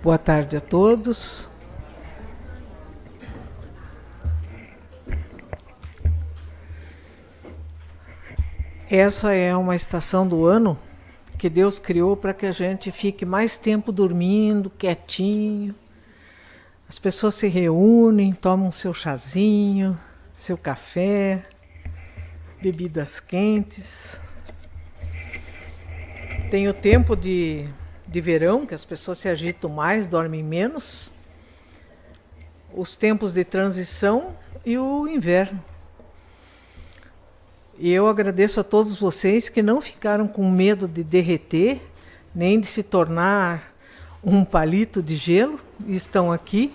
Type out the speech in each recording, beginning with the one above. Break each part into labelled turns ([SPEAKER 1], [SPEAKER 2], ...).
[SPEAKER 1] Boa tarde a todos. Essa é uma estação do ano que Deus criou para que a gente fique mais tempo dormindo, quietinho. As pessoas se reúnem, tomam seu chazinho, seu café, bebidas quentes. Tem o tempo de verão, que as pessoas se agitam mais, dormem menos. Os tempos de transição e o inverno. E eu agradeço a todos vocês que não ficaram com medo de derreter, nem de se tornar um palito de gelo, e estão aqui,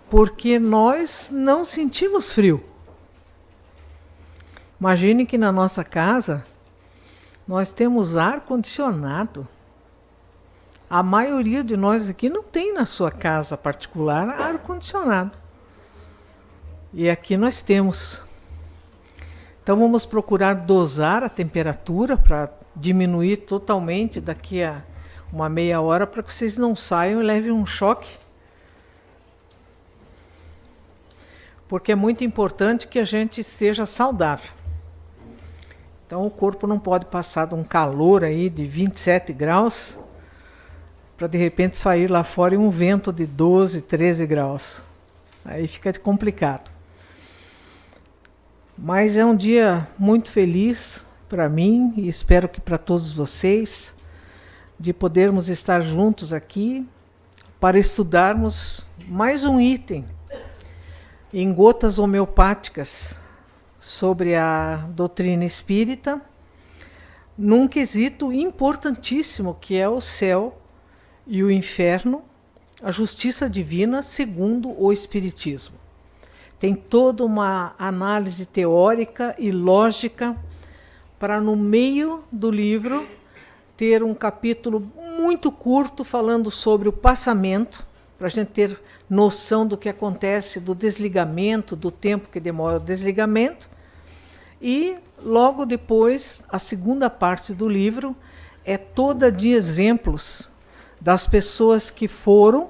[SPEAKER 1] porque nós não sentimos frio. Imagine que na nossa casa nós temos ar-condicionado. A maioria de nós aqui não tem na sua casa particular ar-condicionado. E aqui nós temos. Então vamos procurar dosar a temperatura para diminuir totalmente daqui a uma meia hora, para que vocês não saiam e levem um choque. Porque é muito importante que a gente esteja saudável. Então o corpo não pode passar de um calor aí de 27 graus, para de repente sair lá fora e um vento de 12, 13 graus. Aí fica complicado. Mas é um dia muito feliz para mim e espero que para todos vocês, de podermos estar juntos aqui para estudarmos mais um item em gotas homeopáticas sobre a doutrina espírita, num quesito importantíssimo que é o céu e o inferno, a justiça divina segundo o Espiritismo. Tem toda uma análise teórica e lógica para, no meio do livro, ter um capítulo muito curto falando sobre o passamento, para a gente ter noção do que acontece, do desligamento, do tempo que demora o desligamento. E, logo depois, a segunda parte do livro é toda de exemplos das pessoas que foram,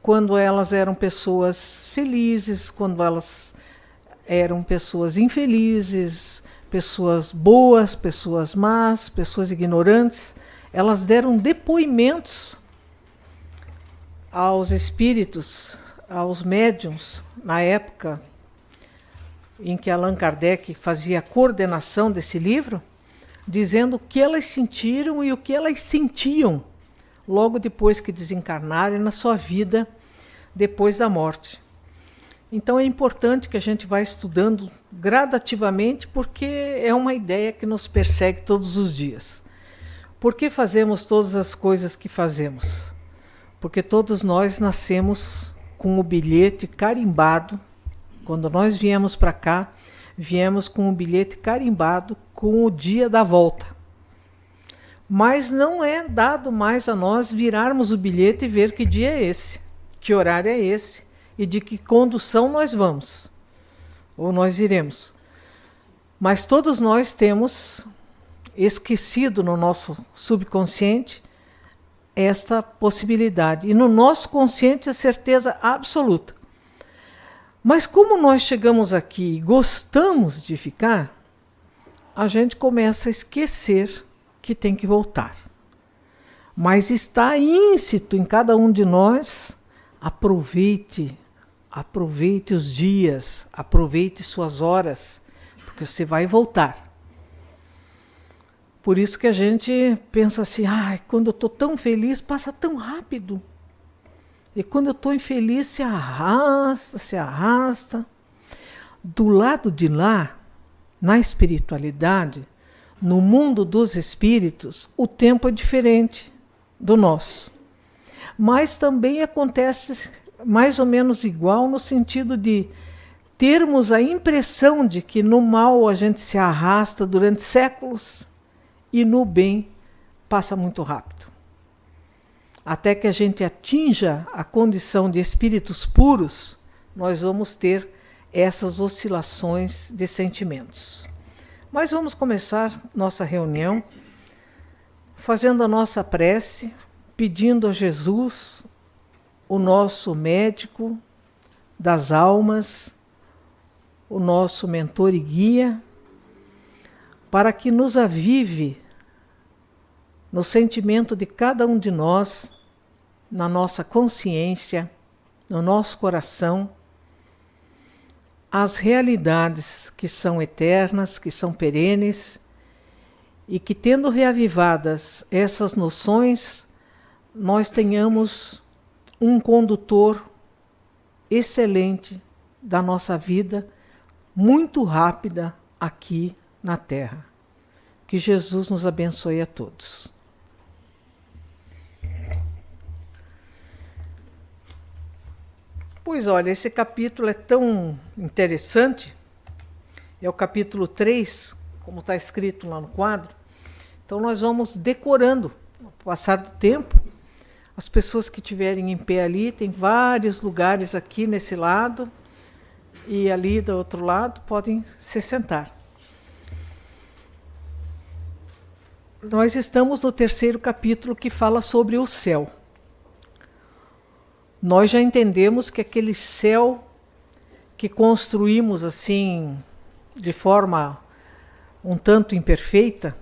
[SPEAKER 1] quando elas eram pessoas felizes, quando elas eram pessoas infelizes, pessoas boas, pessoas más, pessoas ignorantes. Elas deram depoimentos aos espíritos, aos médiuns, na época em que Allan Kardec fazia a coordenação desse livro, dizendo o que elas sentiram e o que elas sentiam logo depois que desencarnaram na sua vida depois da morte. Então é importante que a gente vá estudando gradativamente, porque é uma ideia que nos persegue todos os dias. Por que fazemos todas as coisas que fazemos? Porque todos nós nascemos com o bilhete carimbado. Quando nós viemos para cá, viemos com o bilhete carimbado com o dia da volta. Mas não é dado mais a nós virarmos o bilhete e ver que dia é esse, que horário é esse e de que condução nós vamos, ou nós iremos. Mas todos nós temos esquecido no nosso subconsciente esta possibilidade. E no nosso consciente a certeza absoluta. Mas como nós chegamos aqui e gostamos de ficar, a gente começa a esquecer que tem que voltar. Mas está íncito em cada um de nós. Aproveite os dias, aproveite suas horas, porque você vai voltar. Por isso que a gente pensa assim, quando eu estou tão feliz, passa tão rápido. E quando eu estou infeliz, se arrasta, se arrasta. Do lado de lá, na espiritualidade, no mundo dos espíritos, o tempo é diferente do nosso. Mas também acontece mais ou menos igual no sentido de termos a impressão de que no mal a gente se arrasta durante séculos e no bem passa muito rápido. Até que a gente atinja a condição de espíritos puros, nós vamos ter essas oscilações de sentimentos. Mas vamos começar nossa reunião fazendo a nossa prece pedindo a Jesus, o nosso médico das almas, o nosso mentor e guia, para que nos avive no sentimento de cada um de nós, na nossa consciência, no nosso coração, as realidades que são eternas, que são perenes, e que, tendo reavivadas essas noções, nós tenhamos um condutor excelente da nossa vida, muito rápida aqui na Terra. Que Jesus nos abençoe a todos. Pois olha, esse capítulo é tão interessante, é o capítulo 3, como está escrito lá no quadro. Então nós vamos decorando, ao passar do tempo. As pessoas que estiverem em pé ali, tem vários lugares aqui nesse lado, e ali do outro lado, podem se sentar. Nós estamos no 3º capítulo, que fala sobre o céu. Nós já entendemos que aquele céu que construímos assim, de forma um tanto imperfeita,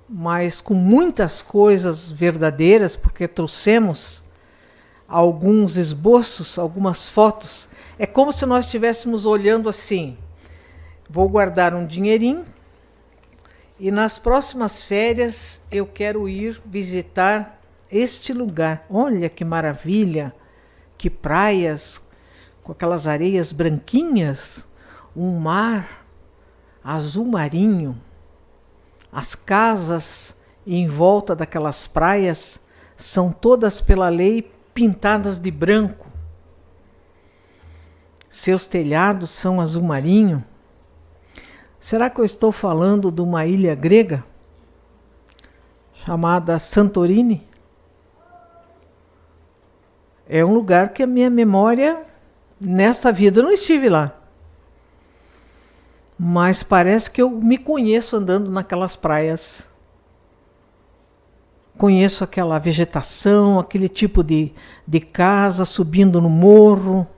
[SPEAKER 1] mas com muitas coisas verdadeiras, porque trouxemos alguns esboços, algumas fotos. É como se nós estivéssemos olhando assim, vou guardar um dinheirinho e nas próximas férias eu quero ir visitar este lugar. Olha que maravilha! Que praias, com aquelas areias branquinhas, um mar azul marinho, as casas em volta daquelas praias são todas pela lei pintadas de branco. Seus telhados são azul marinho. Será que eu estou falando de uma ilha grega chamada Santorini? É um lugar que a minha memória, nesta vida, eu não estive lá. Mas parece que eu me conheço andando naquelas praias. Conheço aquela vegetação, aquele tipo de casa subindo no morro.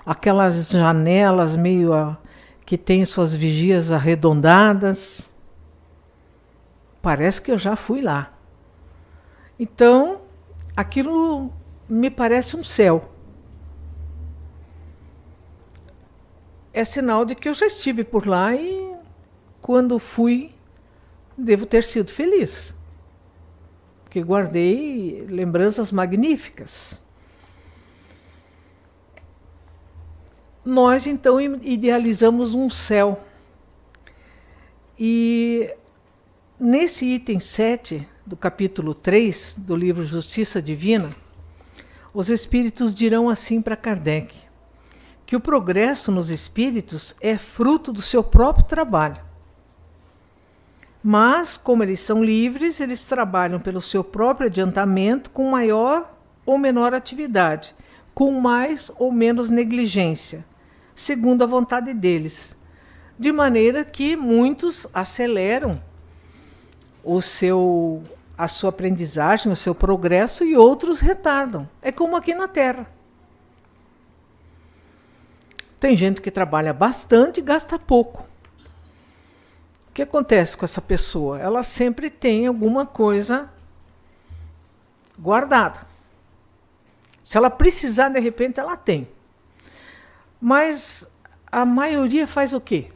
[SPEAKER 1] Aquelas janelas meio que têm suas vigias arredondadas. Parece que eu já fui lá. Então, aquilo me parece um céu. É sinal de que eu já estive por lá e, quando fui, devo ter sido feliz. Porque guardei lembranças magníficas. Nós, então, idealizamos um céu. E nesse item 7 do capítulo 3 do livro Justiça Divina, os espíritos dirão assim para Kardec, que o progresso nos espíritos é fruto do seu próprio trabalho. Mas, como eles são livres, eles trabalham pelo seu próprio adiantamento com maior ou menor atividade, com mais ou menos negligência, segundo a vontade deles, de maneira que muitos aceleram a sua aprendizagem, o seu progresso, e outros retardam. É como aqui na Terra. Tem gente que trabalha bastante e gasta pouco. O que acontece com essa pessoa? Ela sempre tem alguma coisa guardada. Se ela precisar, de repente, ela tem. Mas a maioria faz o quê?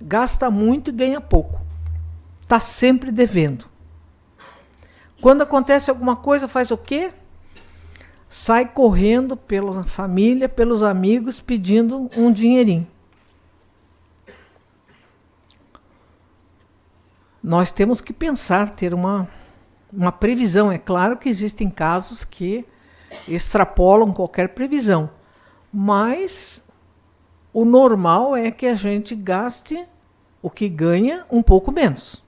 [SPEAKER 1] Gasta muito e ganha pouco. Está sempre devendo. Quando acontece alguma coisa, faz o quê? Sai correndo pela família, pelos amigos, pedindo um dinheirinho. Nós temos que pensar, ter uma previsão. É claro que existem casos que extrapolam qualquer previsão, mas o normal é que a gente gaste o que ganha um pouco menos.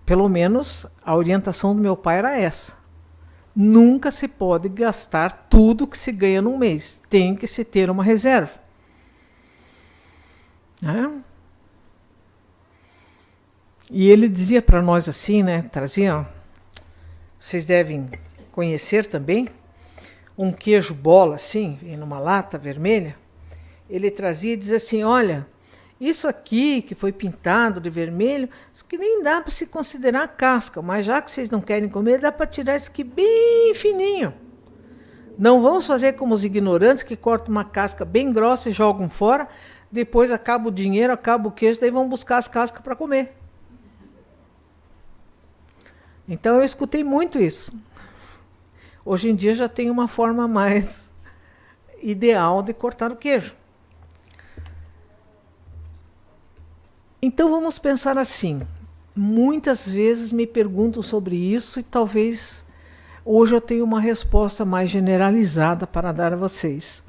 [SPEAKER 1] Pelo menos a orientação do meu pai era essa. Nunca se pode gastar tudo que se ganha num mês. Tem que se ter uma reserva. E ele dizia para nós assim, né? Trazia vocês devem conhecer também, um queijo bola, assim, numa lata vermelha. Ele trazia e dizia assim, olha, isso aqui que foi pintado de vermelho, isso que nem dá para se considerar casca, mas já que vocês não querem comer, dá para tirar isso aqui bem fininho. Não vamos fazer como os ignorantes que cortam uma casca bem grossa e jogam fora, depois acaba o dinheiro, acaba o queijo, daí vão buscar as cascas para comer. Então eu escutei muito isso. Hoje em dia já tem uma forma mais ideal de cortar o queijo. Então vamos pensar assim. Muitas vezes me perguntam sobre isso e talvez hoje eu tenha uma resposta mais generalizada para dar a vocês.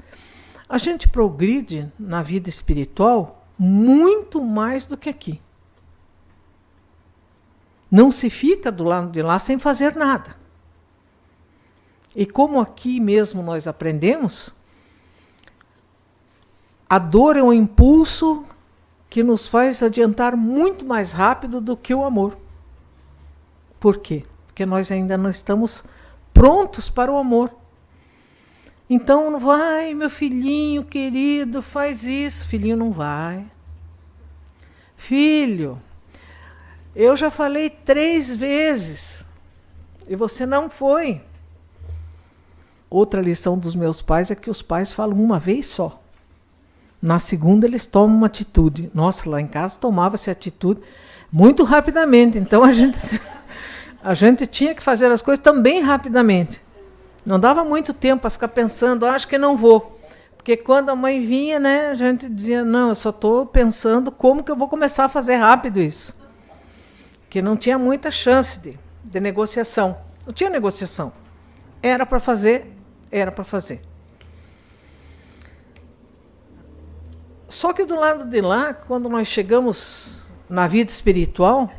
[SPEAKER 1] A gente progride na vida espiritual muito mais do que aqui. Não se fica do lado de lá sem fazer nada. E como aqui mesmo nós aprendemos, a dor é um impulso que nos faz adiantar muito mais rápido do que o amor. Por quê? Porque nós ainda não estamos prontos para o amor. Então, vai, meu filhinho querido, faz isso. Filhinho não vai. Filho, eu já falei 3 vezes e você não foi. Outra lição dos meus pais é que os pais falam uma vez só. Na segunda eles tomam uma atitude. Nossa, lá em casa tomava-se atitude muito rapidamente. Então a gente tinha que fazer as coisas também rapidamente. Não dava muito tempo para ficar pensando, acho que não vou. Porque quando a mãe vinha, né, a gente dizia, não, eu só estou pensando como que eu vou começar a fazer rápido isso. Porque não tinha muita chance de negociação. Não tinha negociação. Era para fazer, era para fazer. Só que do lado de lá, quando nós chegamos na vida espiritual,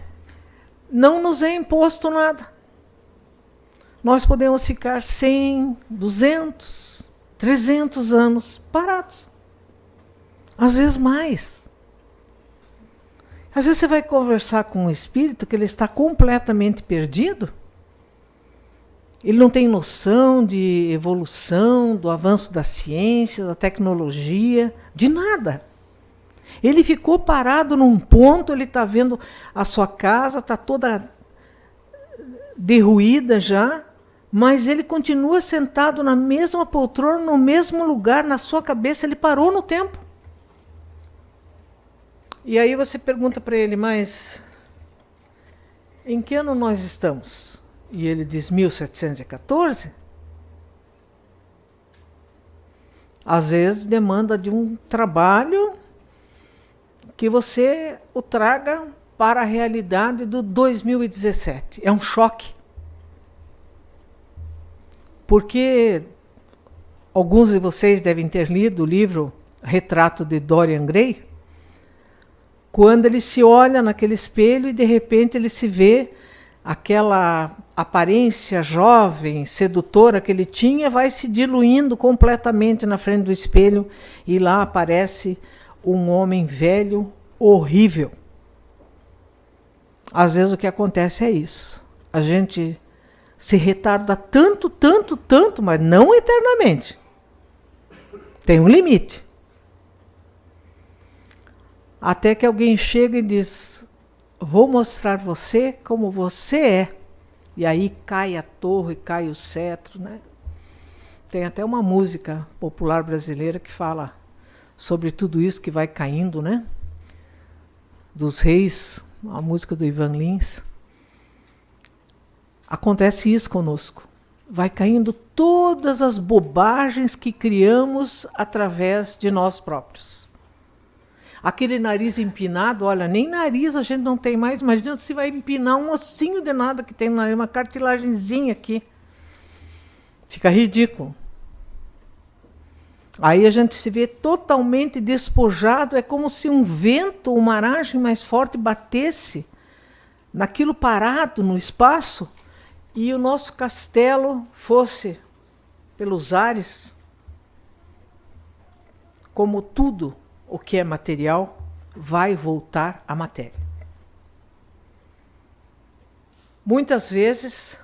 [SPEAKER 1] não nos é imposto nada. Nós podemos ficar 100, 200, 300 anos parados. Às vezes mais. Às vezes você vai conversar com um espírito que ele está completamente perdido. Ele não tem noção de evolução, do avanço da ciência, da tecnologia, de nada. Ele ficou parado num ponto, ele está vendo a sua casa, está toda derruída já, mas ele continua sentado na mesma poltrona, no mesmo lugar, na sua cabeça, ele parou no tempo. E aí você pergunta para ele, mas em que ano nós estamos? E ele diz 1714. Às vezes demanda de um trabalho que você o traga para a realidade do 2017. É um choque. Porque alguns de vocês devem ter lido o livro Retrato de Dorian Gray, quando ele se olha naquele espelho e de repente ele se vê aquela aparência jovem, sedutora que ele tinha, vai se diluindo completamente na frente do espelho e lá aparece um homem velho, horrível. Às vezes o que acontece é isso. A gente se retarda tanto, tanto, tanto, mas não eternamente. Tem um limite. Até que alguém chega e diz, vou mostrar você como você é. E aí cai a torre, cai o cetro, né? Tem até uma música popular brasileira que fala sobre tudo isso que vai caindo, né? Dos reis, a música do Ivan Lins. Acontece isso conosco. Vai caindo todas as bobagens que criamos através de nós próprios. Aquele nariz empinado, olha, nem nariz a gente não tem mais. Imagina se vai empinar um ossinho de nada que tem no nariz, uma cartilagenzinha aqui. Fica ridículo. Aí a gente se vê totalmente despojado, é como se um vento, uma aragem mais forte batesse naquilo parado no espaço e o nosso castelo fosse pelos ares, como tudo o que é material vai voltar à matéria. Muitas vezes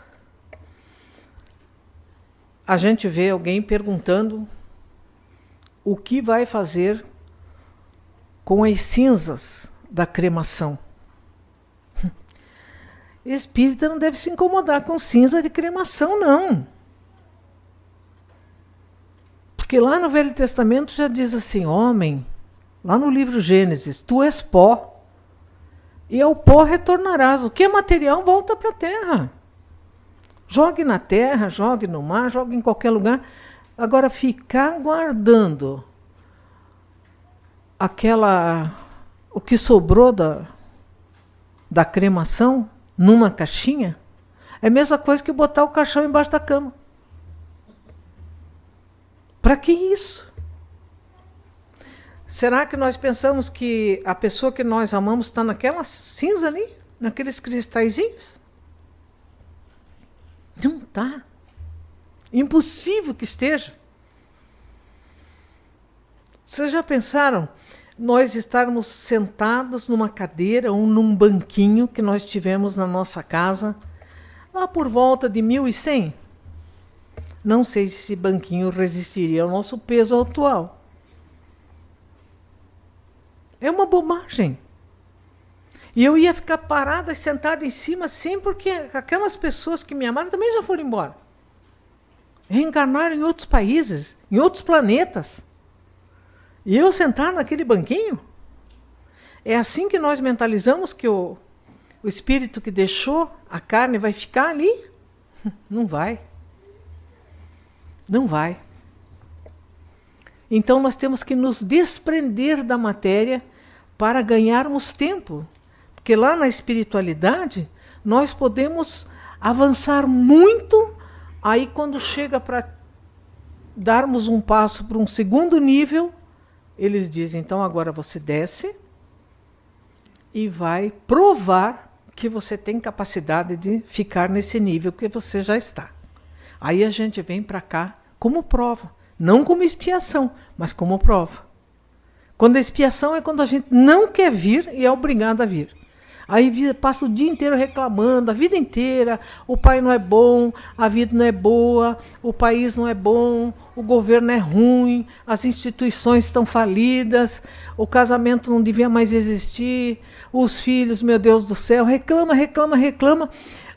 [SPEAKER 1] a gente vê alguém perguntando o que vai fazer com as cinzas da cremação. Espírita não deve se incomodar com cinza de cremação, não. Porque lá no Velho Testamento já diz assim, homem, lá no livro Gênesis, tu és pó, e ao pó retornarás. O que é material volta para a terra. Jogue na terra, jogue no mar, jogue em qualquer lugar. Agora, ficar guardando o que sobrou da cremação numa caixinha, é a mesma coisa que botar o caixão embaixo da cama. Para que isso? Será que nós pensamos que a pessoa que nós amamos está naquela cinza ali? Naqueles cristalzinhos? Não está. Impossível que esteja. Vocês já pensaram nós estarmos sentados numa cadeira ou num banquinho que nós tivemos na nossa casa, lá por volta de 1100? Não sei se esse banquinho resistiria ao nosso peso atual. É uma bobagem. E eu ia ficar parada, sentada em cima, assim, porque aquelas pessoas que me amaram também já foram embora. Reencarnaram em outros países, em outros planetas. E eu sentar naquele banquinho? É assim que nós mentalizamos que o espírito que deixou a carne vai ficar ali? Não vai. Não vai. Então nós temos que nos desprender da matéria para ganharmos tempo. Porque lá na espiritualidade nós podemos avançar muito, aí quando chega para darmos um passo para um segundo nível, eles dizem, então agora você desce e vai provar que você tem capacidade de ficar nesse nível que você já está. Aí a gente vem para cá como prova, não como expiação, mas como prova. Quando a expiação é quando a gente não quer vir e é obrigado a vir. Aí passa o dia inteiro reclamando, a vida inteira, o pai não é bom, a vida não é boa, o país não é bom, o governo é ruim, as instituições estão falidas, o casamento não devia mais existir, os filhos, meu Deus do céu, reclama, reclama, reclama.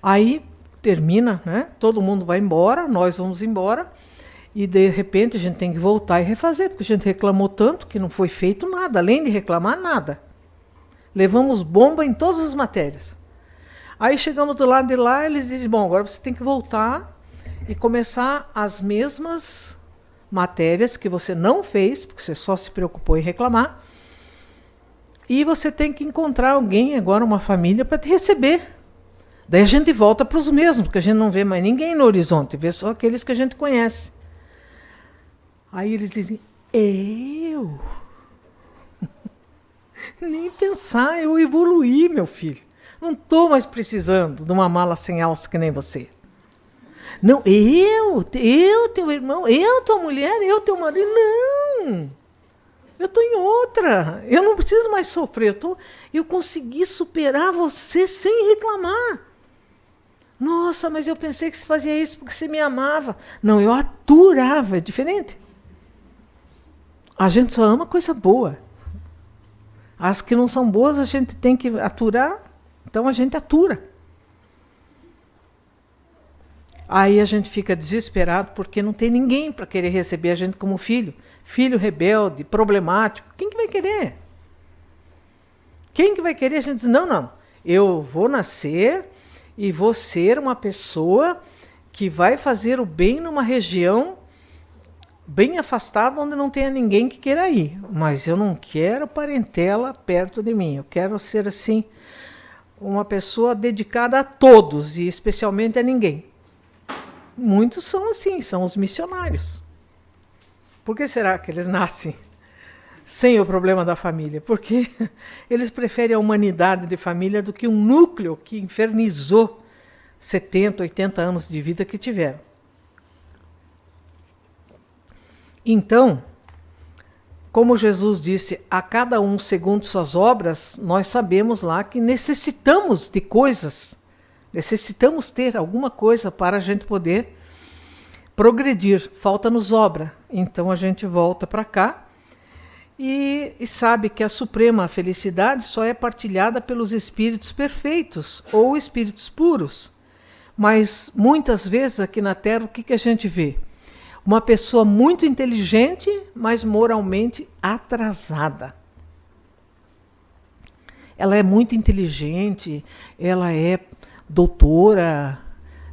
[SPEAKER 1] Aí termina, né? Todo mundo vai embora, nós vamos embora, e de repente a gente tem que voltar e refazer, porque a gente reclamou tanto que não foi feito nada, além de reclamar, nada. Levamos bomba em todas as matérias. Aí chegamos do lado de lá, eles dizem, bom, agora você tem que voltar e começar as mesmas matérias que você não fez, porque você só se preocupou em reclamar, e você tem que encontrar alguém, agora uma família, para te receber. Daí a gente volta para os mesmos, porque a gente não vê mais ninguém no horizonte, vê só aqueles que a gente conhece. Aí eles dizem, eu... Nem pensar, eu evoluí, meu filho. Não estou mais precisando de uma mala sem alça que nem você. Não, eu, teu irmão, eu, tua mulher, eu, teu marido, não. Eu estou em outra. Eu não preciso mais sofrer. Eu consegui superar você sem reclamar. Nossa, mas eu pensei que você fazia isso porque você me amava. Não, eu aturava, é diferente. A gente só ama coisa boa. As que não são boas a gente tem que aturar, então a gente atura. Aí a gente fica desesperado porque não tem ninguém para querer receber a gente como filho. Filho rebelde, problemático. Quem que vai querer? Quem que vai querer? A gente diz, não, eu vou nascer e vou ser uma pessoa que vai fazer o bem numa região bem afastada, onde não tenha ninguém que queira ir. Mas eu não quero parentela perto de mim. Eu quero ser, assim, uma pessoa dedicada a todos, e especialmente a ninguém. Muitos são assim, são os missionários. Por que será que eles nascem sem o problema da família? Porque eles preferem a humanidade de família do que um núcleo que infernizou 70, 80 anos de vida que tiveram. Então, como Jesus disse, a cada um segundo suas obras, nós sabemos lá que necessitamos de coisas, necessitamos ter alguma coisa para a gente poder progredir, falta-nos obra. Então a gente volta para cá e sabe que a suprema felicidade só é partilhada pelos espíritos perfeitos ou espíritos puros. Mas muitas vezes aqui na Terra, o que a gente vê? Uma pessoa muito inteligente, mas moralmente atrasada. Ela é muito inteligente, ela é doutora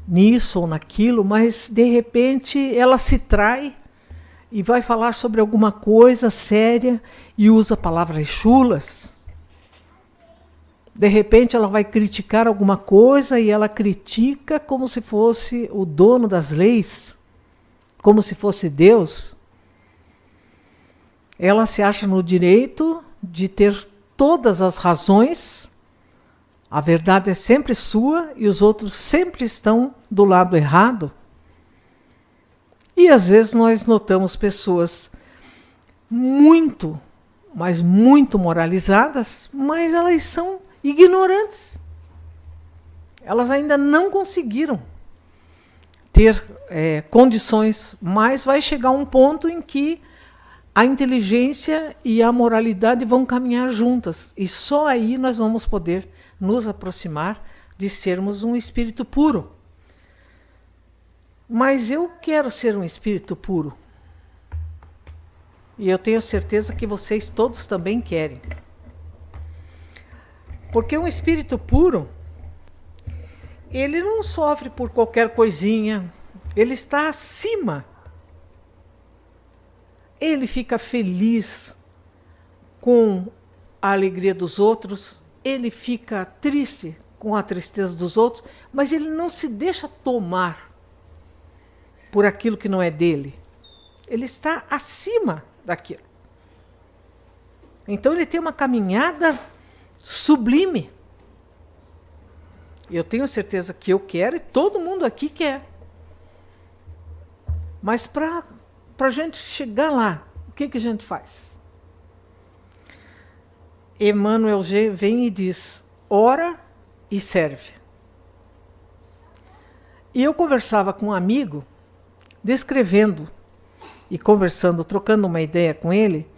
[SPEAKER 1] nisso ou naquilo, mas de repente ela se trai e vai falar sobre alguma coisa séria e usa palavras chulas. De repente ela vai criticar alguma coisa e ela critica como se fosse o dono das leis, como se fosse Deus. Ela se acha no direito de ter todas as razões, a verdade é sempre sua e os outros sempre estão do lado errado. E às vezes nós notamos pessoas muito, mas muito moralizadas, mas elas são ignorantes. Elas ainda não conseguiram ter condições, mas vai chegar um ponto em que a inteligência e a moralidade vão caminhar juntas. E só aí nós vamos poder nos aproximar de sermos um espírito puro. Mas eu quero ser um espírito puro. E eu tenho certeza que vocês todos também querem. Porque um espírito puro, ele não sofre por qualquer coisinha, ele está acima. Ele fica feliz com a alegria dos outros, ele fica triste com a tristeza dos outros, mas ele não se deixa tomar por aquilo que não é dele. Ele está acima daquilo. Então ele tem uma caminhada sublime. Eu tenho certeza que eu quero e todo mundo aqui quer. Mas para a gente chegar lá, o que a gente faz? Emmanuel G vem e diz: ora e serve. E eu conversava com um amigo, descrevendo e conversando, trocando uma ideia com ele,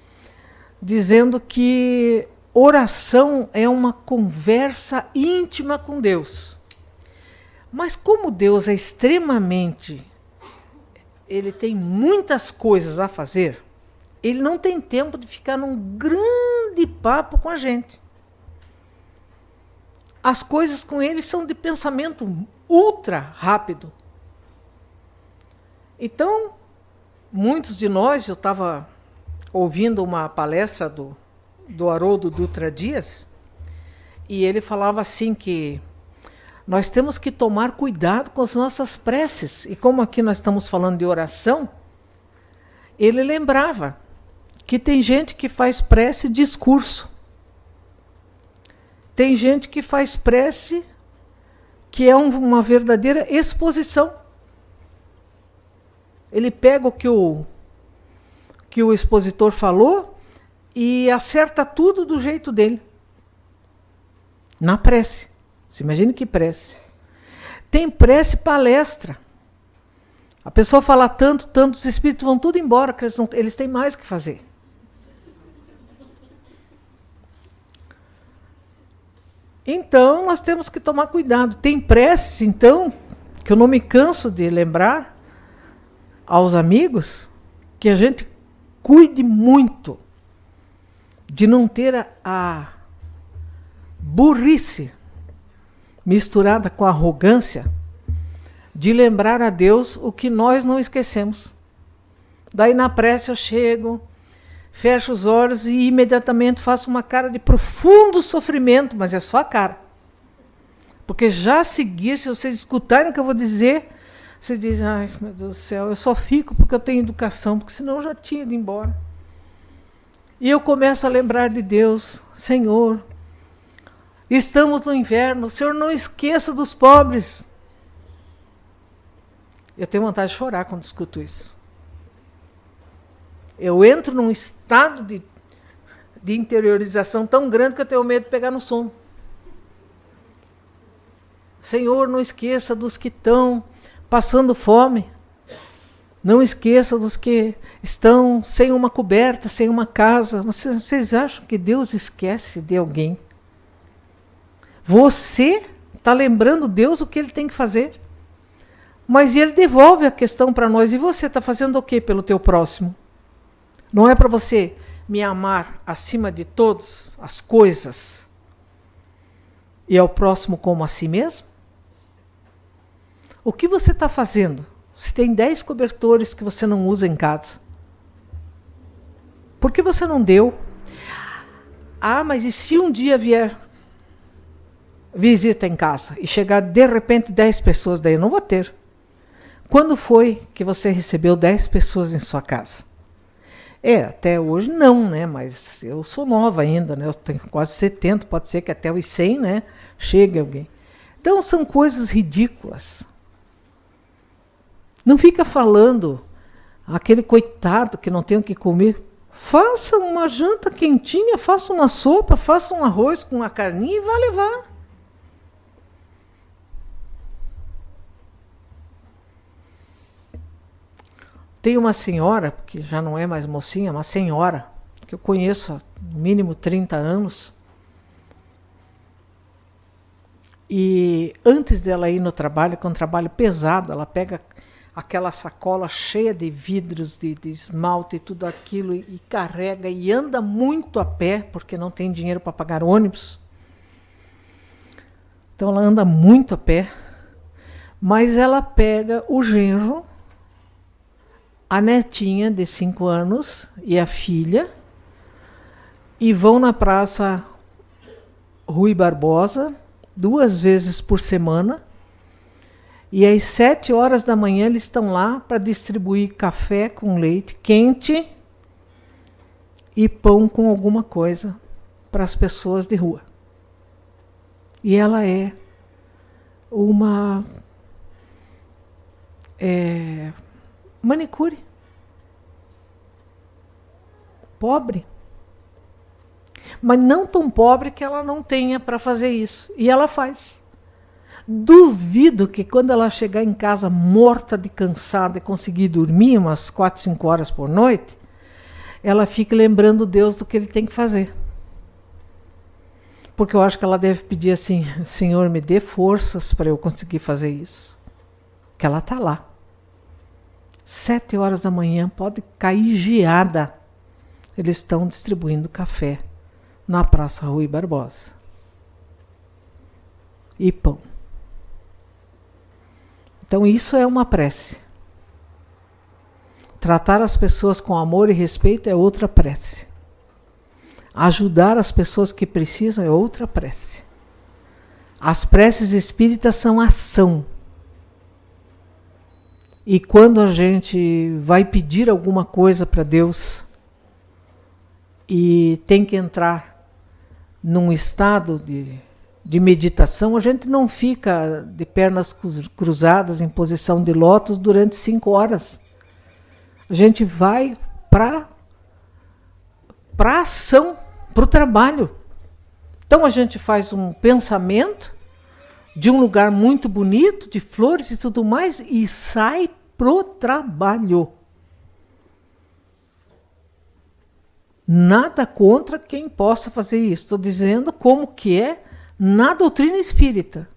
[SPEAKER 1] dizendo que oração é uma conversa íntima com Deus. Mas como Deus é extremamente, ele tem muitas coisas a fazer, ele não tem tempo de ficar num grande papo com a gente. As coisas com ele são de pensamento ultra rápido. Então, muitos de nós, eu estava ouvindo uma palestra do Haroldo Dutra Dias, e ele falava assim que nós temos que tomar cuidado com as nossas preces. E como aqui nós estamos falando de oração, ele lembrava que tem gente que faz prece discurso. Tem gente que faz prece que é uma verdadeira exposição. Ele pega o que o expositor falou e acerta tudo do jeito dele. Na prece. Você imagina que prece. Tem prece palestra. A pessoa fala tanto, os espíritos vão tudo embora, que eles têm mais o que fazer. Então, nós temos que tomar cuidado. Tem preces, então, que eu não me canso de lembrar aos amigos, que a gente cuide muito de não ter a burrice misturada com a arrogância de lembrar a Deus o que nós não esquecemos. Daí na prece eu chego, fecho os olhos e imediatamente faço uma cara de profundo sofrimento, mas é só a cara. Porque já a seguir, se vocês escutarem o que eu vou dizer, você diz: ai, meu Deus do céu, eu só fico porque eu tenho educação, porque senão eu já tinha ido embora. E eu começo a lembrar de Deus: Senhor, estamos no inverno, o Senhor não esqueça dos pobres. Eu tenho vontade de chorar quando escuto isso. Eu entro num estado de interiorização tão grande que eu tenho medo de pegar no sono. Senhor, não esqueça dos que estão passando fome. Não esqueça dos que estão sem uma coberta, sem uma casa. Vocês acham que Deus esquece de alguém? Você está lembrando Deus o que Ele tem que fazer. Mas Ele devolve a questão para nós. E você está fazendo o que pelo teu próximo? Não é para você me amar acima de todas as coisas e ao próximo como a si mesmo? O que você está fazendo? Se tem 10 cobertores que você não usa em casa, por que você não deu? Ah, mas e se um dia vier visita em casa e chegar de repente 10 pessoas, daí eu não vou ter. Quando foi que você recebeu 10 pessoas em sua casa? Até hoje não, né? Mas eu sou nova ainda, né? Eu tenho quase 70, pode ser que até os 100, né? Chegue alguém. Então são coisas ridículas. Não fica falando aquele coitado que não tem o que comer. Faça uma janta quentinha, faça uma sopa, faça um arroz com uma carninha e vá levar. Tem uma senhora, que já não é mais mocinha, uma senhora, que eu conheço há no mínimo 30 anos. E antes dela ir no trabalho, que é um trabalho pesado, ela pega aquela sacola cheia de vidros, de esmalte e tudo aquilo, e carrega e anda muito a pé, porque não tem dinheiro para pagar ônibus. Então ela anda muito a pé, mas ela pega o genro, a netinha de 5 anos e a filha, e vão na Praça Rui Barbosa 2 vezes por semana, e às 7 horas da manhã eles estão lá para distribuir café com leite quente e pão com alguma coisa para as pessoas de rua. E ela é uma manicure. Pobre. Mas não tão pobre que ela não tenha para fazer isso. E ela faz. Duvido que quando ela chegar em casa morta de cansada e conseguir dormir umas 4, 5 horas por noite, ela fique lembrando Deus do que Ele tem que fazer. Porque eu acho que ela deve pedir assim, Senhor, me dê forças para eu conseguir fazer isso. Que ela está lá. 7 horas da manhã, pode cair geada. Eles estão distribuindo café na Praça Rui Barbosa. E pão. Então isso é uma prece. Tratar as pessoas com amor e respeito é outra prece. Ajudar as pessoas que precisam é outra prece. As preces espíritas são ação. E quando a gente vai pedir alguma coisa para Deus e tem que entrar num estado de meditação, a gente não fica de pernas cruzadas em posição de lótus durante 5 horas. A gente vai para a ação, para o trabalho. Então a gente faz um pensamento de um lugar muito bonito, de flores e tudo mais, e sai pro trabalho. Nada contra quem possa fazer isso. Estou dizendo como que é na doutrina espírita.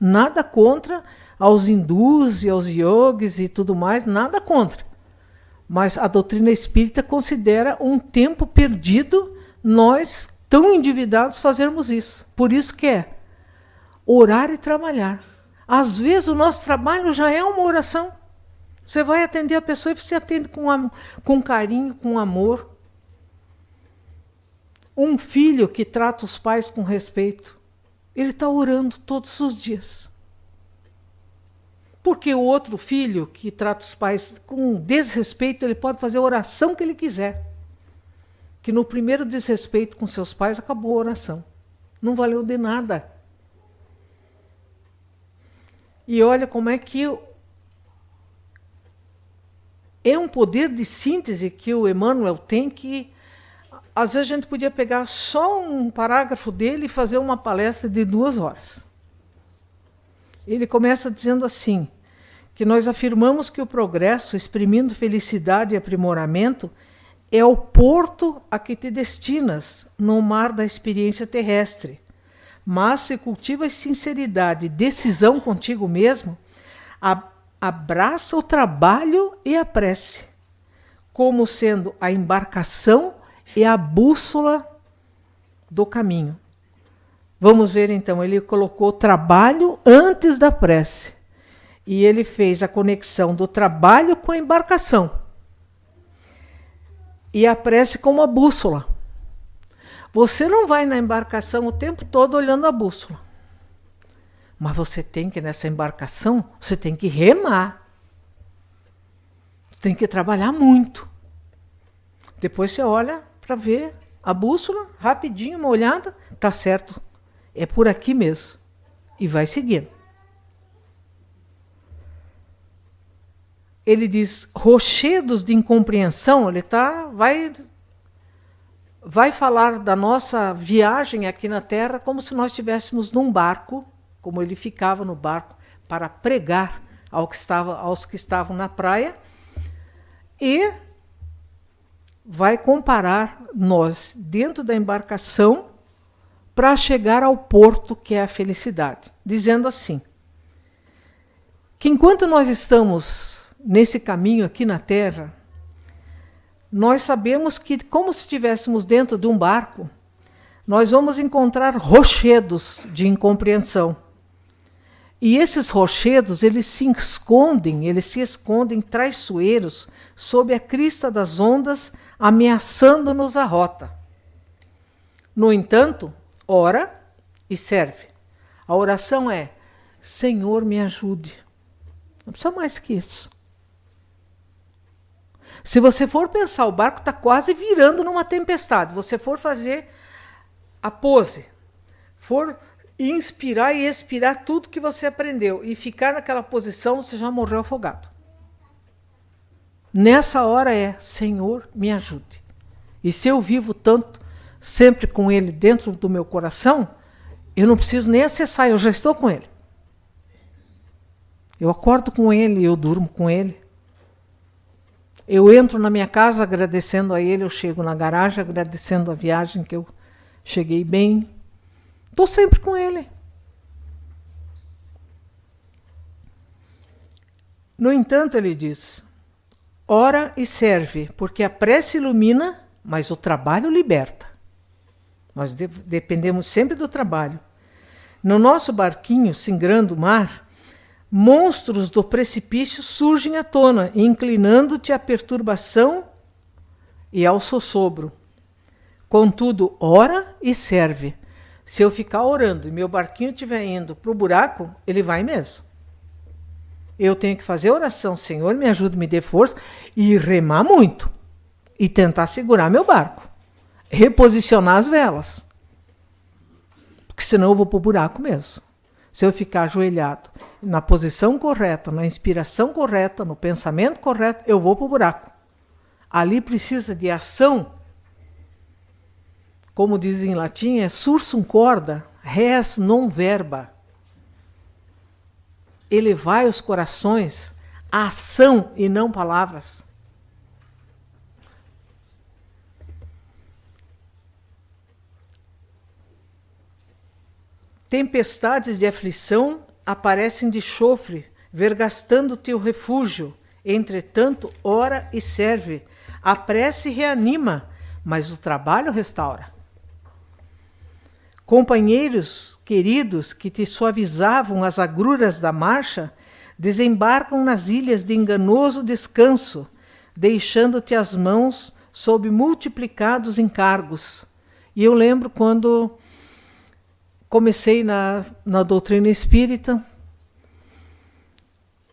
[SPEAKER 1] Nada contra aos hindus e aos yogis e tudo mais, nada contra. Mas a doutrina espírita considera um tempo perdido nós, tão endividados, fazermos isso. Por isso que é orar e trabalhar. Às vezes o nosso trabalho já é uma oração. Você vai atender a pessoa e você atende com carinho, com amor. Um filho que trata os pais com respeito, ele está orando todos os dias. Porque o outro filho que trata os pais com desrespeito, ele pode fazer a oração que ele quiser. Que no primeiro desrespeito com seus pais, acabou a oração. Não valeu de nada. E olha como é que é um poder de síntese que o Emmanuel tem, que às vezes a gente podia pegar só um parágrafo dele e fazer uma palestra de 2 horas. Ele começa dizendo assim, que nós afirmamos que o progresso, exprimindo felicidade e aprimoramento, é o porto a que te destinas no mar da experiência terrestre. Mas se cultivas sinceridade e decisão contigo mesmo, abraça o trabalho e a prece, como sendo a embarcação e a bússola do caminho. Vamos ver então, ele colocou o trabalho antes da prece. E ele fez a conexão do trabalho com a embarcação. E a prece como a bússola. Você não vai na embarcação o tempo todo olhando a bússola. Mas você tem que, nessa embarcação, você tem que remar. Você tem que trabalhar muito. Depois você olha para ver a bússola, rapidinho, uma olhada, tá certo. É por aqui mesmo. E vai seguindo. Ele diz, rochedos de incompreensão, ele vai falar da nossa viagem aqui na Terra como se nós estivéssemos num barco, como ele ficava no barco, para pregar aos que estavam na praia, e vai comparar nós dentro da embarcação para chegar ao porto que é a felicidade, dizendo assim, que enquanto nós estamos nesse caminho aqui na Terra, nós sabemos que, como se estivéssemos dentro de um barco, nós vamos encontrar rochedos de incompreensão. E esses rochedos, eles se escondem traiçoeiros sob a crista das ondas, ameaçando-nos a rota. No entanto, ora e serve. A oração é, Senhor, me ajude. Não precisa mais que isso. Se você for pensar, o barco está quase virando numa tempestade, você for fazer a pose, for inspirar e expirar tudo que você aprendeu e ficar naquela posição, você já morreu afogado. Nessa hora é, Senhor, me ajude. E se eu vivo tanto, sempre com Ele dentro do meu coração, eu não preciso nem acessar, eu já estou com Ele. Eu acordo com Ele, eu durmo com Ele. Eu entro na minha casa agradecendo a Ele, eu chego na garagem agradecendo a viagem que eu cheguei bem. Estou sempre com Ele. No entanto, ele diz, ora e serve, porque a prece ilumina, mas o trabalho liberta. Nós dependemos sempre do trabalho. No nosso barquinho, singrando o mar, monstros do precipício surgem à tona, inclinando-te à perturbação e ao sossobro. Contudo, ora e serve. Se eu ficar orando e meu barquinho estiver indo para o buraco, ele vai mesmo. Eu tenho que fazer oração, Senhor, me ajude, me dê força, e remar muito. E tentar segurar meu barco. Reposicionar as velas. Porque senão eu vou para o buraco mesmo. Se eu ficar ajoelhado na posição correta, na inspiração correta, no pensamento correto, eu vou para o buraco. Ali precisa de ação. Como diz em latim, é sursum corda, res non verba. Elevai os corações à ação e não palavras. Tempestades de aflição aparecem de chofre, vergastando teu refúgio. Entretanto, ora e serve. A prece reanima, mas o trabalho restaura. Companheiros queridos que te suavizavam as agruras da marcha, desembarcam nas ilhas de enganoso descanso, deixando-te as mãos sob multiplicados encargos. E eu lembro quando comecei na doutrina espírita,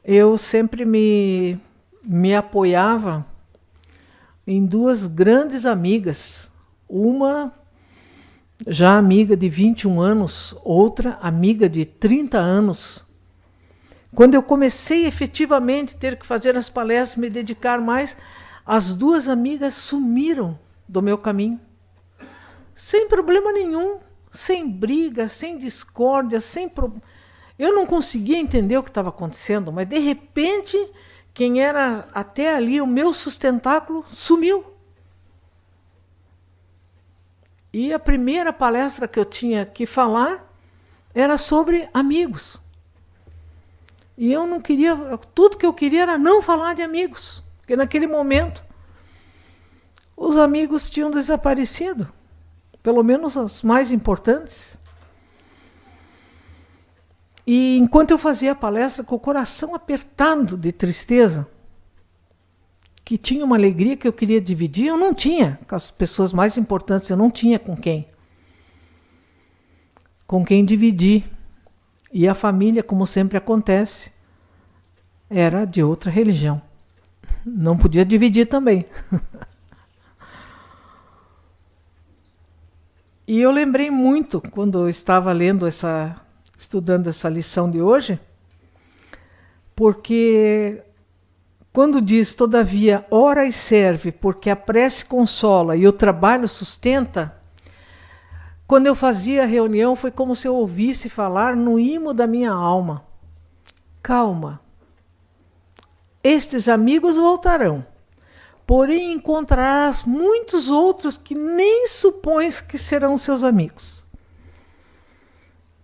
[SPEAKER 1] eu sempre me apoiava em duas grandes amigas. Uma já amiga de 21 anos, outra amiga de 30 anos. Quando eu comecei efetivamente a ter que fazer as palestras, me dedicar mais, as duas amigas sumiram do meu caminho. Sem problema nenhum. Sem briga, sem discórdia, Eu não conseguia entender o que estava acontecendo, mas de repente, quem era até ali o meu sustentáculo sumiu. E a primeira palestra que eu tinha que falar era sobre amigos. E eu não queria, tudo que eu queria era não falar de amigos, porque naquele momento os amigos tinham desaparecido, pelo menos os mais importantes. E enquanto eu fazia a palestra com o coração apertado de tristeza, que tinha uma alegria que eu queria dividir, eu não tinha com as pessoas mais importantes, eu não tinha com quem. Com quem dividir. E a família, como sempre acontece, era de outra religião. Não podia dividir também. E eu lembrei muito, quando eu estava estudando essa lição de hoje, porque quando diz, todavia, ora e serve, porque a prece consola e o trabalho sustenta, quando eu fazia a reunião, foi como se eu ouvisse falar no imo da minha alma. Calma. Estes amigos voltarão, porém encontrarás muitos outros que nem supões que serão seus amigos.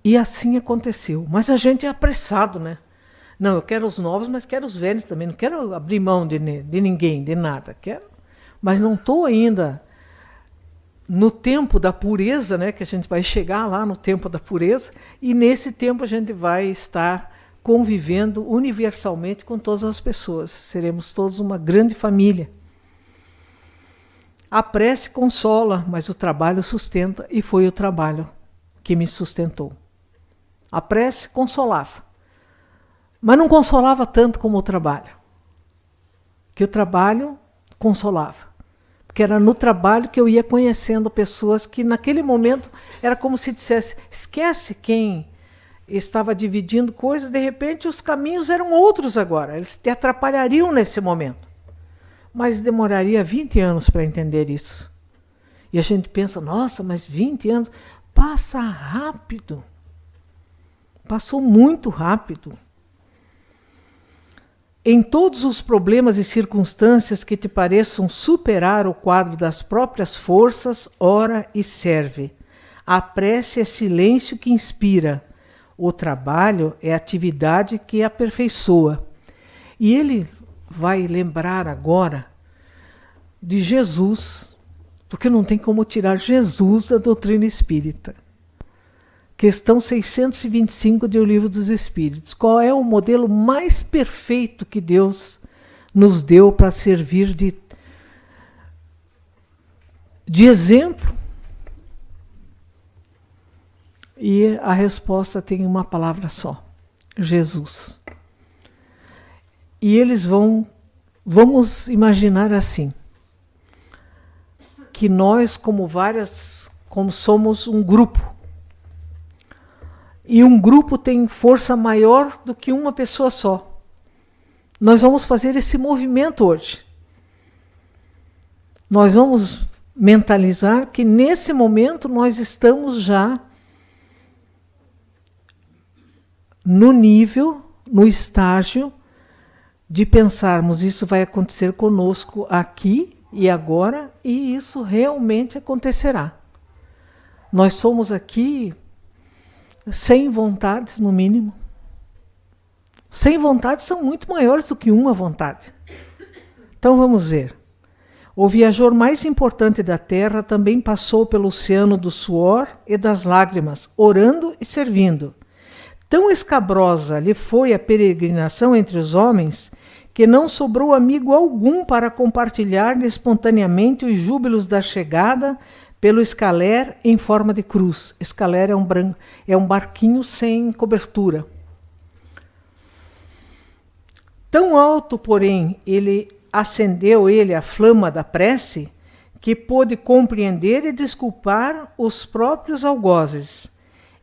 [SPEAKER 1] E assim aconteceu. Mas a gente é apressado, né? Não, eu quero os novos, mas quero os velhos também. Não quero abrir mão de ninguém, de nada. Quero, mas não estou ainda no tempo da pureza, né? Que a gente vai chegar lá no tempo da pureza. E nesse tempo a gente vai estar convivendo universalmente com todas as pessoas. Seremos todos uma grande família. A prece consola, mas o trabalho sustenta, e foi o trabalho que me sustentou. A prece consolava, mas não consolava tanto como o trabalho. Que o trabalho consolava. Porque era no trabalho que eu ia conhecendo pessoas que naquele momento era como se dissesse, esquece quem estava dividindo coisas, de repente os caminhos eram outros agora, eles te atrapalhariam nesse momento. Mas demoraria 20 anos para entender isso. E a gente pensa, nossa, mas 20 anos, passa rápido. Passou muito rápido. Em todos os problemas e circunstâncias que te pareçam superar o quadro das próprias forças, ora e serve. A prece é silêncio que inspira. O trabalho é atividade que aperfeiçoa. E ele vai lembrar agora de Jesus, porque não tem como tirar Jesus da doutrina espírita. Questão 625 de O Livro dos Espíritos. Qual é o modelo mais perfeito que Deus nos deu para servir de exemplo? E a resposta tem uma palavra só: Jesus. E eles vamos imaginar assim, que nós, como somos um grupo, e um grupo tem força maior do que uma pessoa só. Nós vamos fazer esse movimento hoje. Nós vamos mentalizar que nesse momento nós estamos já no nível, no estágio de pensarmos, isso vai acontecer conosco aqui e agora, e isso realmente acontecerá. Nós somos aqui 100 vontades, no mínimo. 100 vontades são muito maiores do que uma vontade. Então vamos ver. O viajor mais importante da Terra também passou pelo oceano do suor e das lágrimas, orando e servindo. Tão escabrosa lhe foi a peregrinação entre os homens que não sobrou amigo algum para compartilhar espontaneamente os júbilos da chegada pelo escaler em forma de cruz. Escaler é um barquinho sem cobertura. Tão alto, porém, acendeu a flama da prece, que pôde compreender e desculpar os próprios algozes,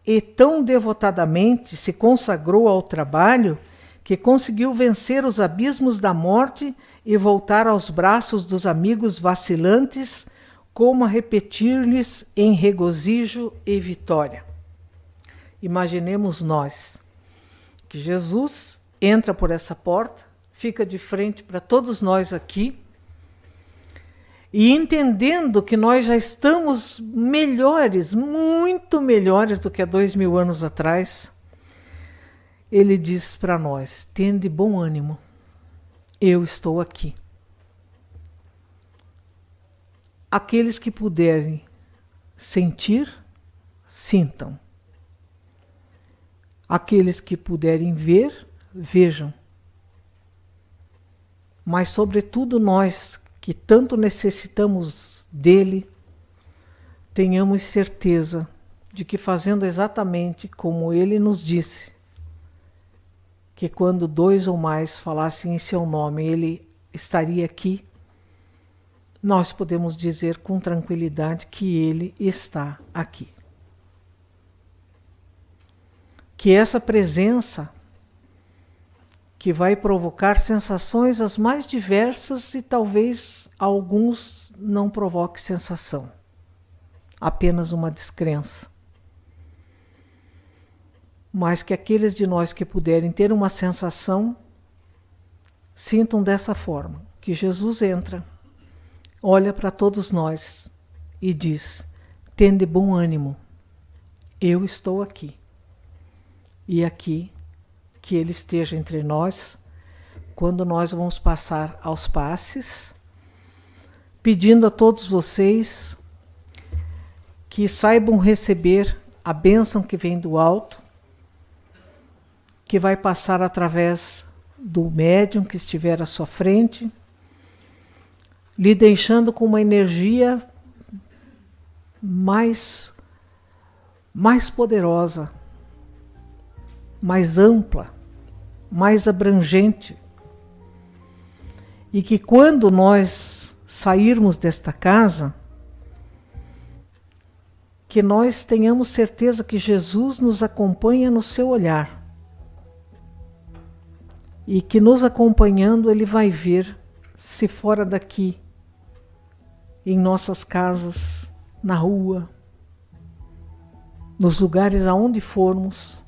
[SPEAKER 1] e tão devotadamente se consagrou ao trabalho que conseguiu vencer os abismos da morte e voltar aos braços dos amigos vacilantes, como a repetir-lhes em regozijo e vitória. Imaginemos nós, que Jesus entra por essa porta, fica de frente para todos nós aqui, e entendendo que nós já estamos melhores, muito melhores do que há 2000 anos atrás, ele diz para nós: tende bom ânimo, eu estou aqui. Aqueles que puderem sentir, sintam. Aqueles que puderem ver, vejam. Mas, sobretudo, nós que tanto necessitamos dele, tenhamos certeza de que, fazendo exatamente como ele nos disse, que quando 2 ou mais falassem em seu nome, ele estaria aqui, nós podemos dizer com tranquilidade que ele está aqui. Que essa presença, que vai provocar sensações as mais diversas, e talvez alguns não provoque sensação, apenas uma descrença. Mas que aqueles de nós que puderem ter uma sensação, sintam dessa forma, que Jesus entra, olha para todos nós e diz: tende bom ânimo, eu estou aqui. E aqui, que ele esteja entre nós, quando nós vamos passar aos passes, pedindo a todos vocês que saibam receber a bênção que vem do alto, que vai passar através do médium que estiver à sua frente, lhe deixando com uma energia mais poderosa, mais ampla, mais abrangente, e que quando nós sairmos desta casa, que nós tenhamos certeza que Jesus nos acompanha no seu olhar, e que nos acompanhando ele vai ver se fora daqui, em nossas casas, na rua, nos lugares aonde formos,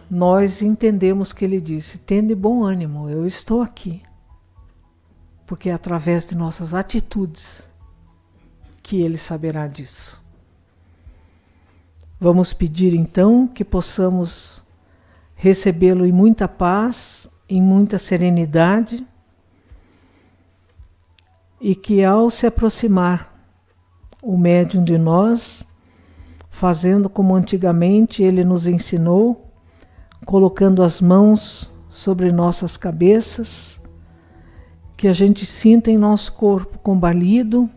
[SPEAKER 1] nós entendemos que ele disse: tende bom ânimo, eu estou aqui. Porque é através de nossas atitudes que ele saberá disso. Vamos pedir então que possamos recebê-lo em muita paz, em muita serenidade, e que ao se aproximar o médium de nós, fazendo como antigamente ele nos ensinou, colocando as mãos sobre nossas cabeças, que a gente sinta em nosso corpo combalido,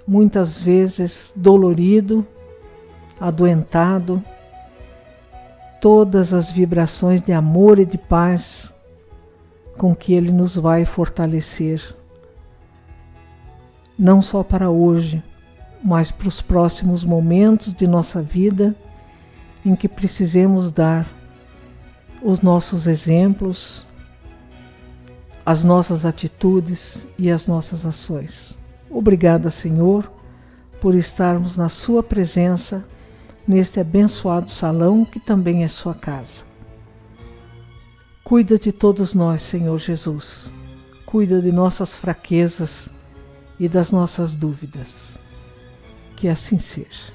[SPEAKER 1] muitas vezes dolorido, adoentado, todas as vibrações de amor e de paz com que ele nos vai fortalecer, não só para hoje, mas para os próximos momentos de nossa vida em que precisemos dar os nossos exemplos, as nossas atitudes e as nossas ações. Obrigada, Senhor, por estarmos na sua presença, neste abençoado salão que também é sua casa. Cuida de todos nós, Senhor Jesus. Cuida de nossas fraquezas e das nossas dúvidas. Que assim seja.